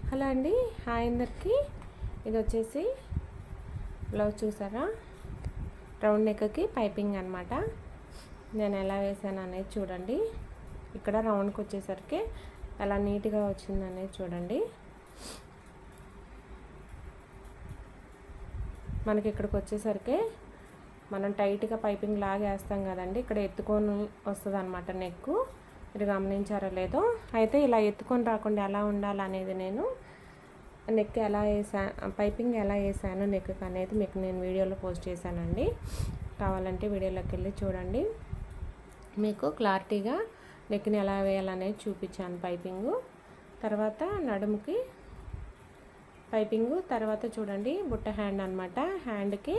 Hello అండి, hi అందరికి. ఇది వచ్చేసి బ్లౌజ్ చూసారా, రౌండ్ నెక్కి పైపింగ్ అనమాట. నేను ఎలా వేసాను అనేది చూడండి. ఇక్కడ రౌండ్కి వచ్చేసరికి ఎలా నీట్గా వచ్చింది అనేది చూడండి. మనకి ఇక్కడికి వచ్చేసరికి మనం టైట్గా పైపింగ్ లాగా వేస్తాం కదండి, ఇక్కడ ఎత్తుకొని వస్తుంది అనమాట నెక్. మీరు గమనించారో లేదో. అయితే ఇలా ఎత్తుకొని రాకుండా ఎలా ఉండాలనేది నేను నెక్ ఎలా వేసాను, పైపింగ్ ఎలా వేసాను నెక్ అనేది మీకు నేను వీడియోలో పోస్ట్ చేశానండి. కావాలంటే వీడియోలోకి వెళ్ళి చూడండి. మీకు క్లారిటీగా నెక్ని ఎలా వేయాలనేది చూపించాను. పైపింగు తర్వాత నడుముకి పైపింగు, తర్వాత చూడండి బుట్ట హ్యాండ్ అనమాట. హ్యాండ్కి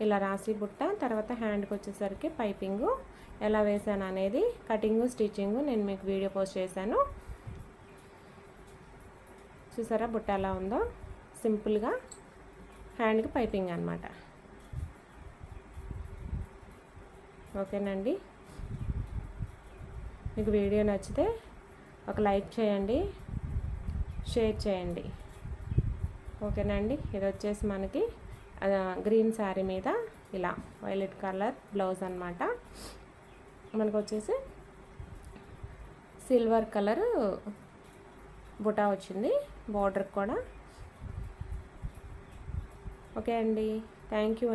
ఇలా రాసి బుట్ట, తర్వాత హ్యాండ్కి వచ్చేసరికి పైపింగు ఎలా వేసాను అనేది కటింగు స్టిచ్చింగు నేను మీకు వీడియో పోస్ట్ చేశాను. చూసారా బుట్ట ఎలా ఉందో, సింపుల్గా హ్యాండ్కి పైపింగ్ అనమాట. ఓకేనండి, మీకు వీడియో నచ్చితే ఒక లైక్ చేయండి, షేర్ చేయండి. ఓకేనండి, ఇది వచ్చేసి మనకి గ్రీన్ శారీ మీద ఇలా వైలెట్ కలర్ బ్లౌజ్ అనమాట. మనకు వచ్చేసి సిల్వర్ కలర్ బుటా వచ్చింది, బార్డర్ కూడా. ఓకే అండి, థ్యాంక్ యూ.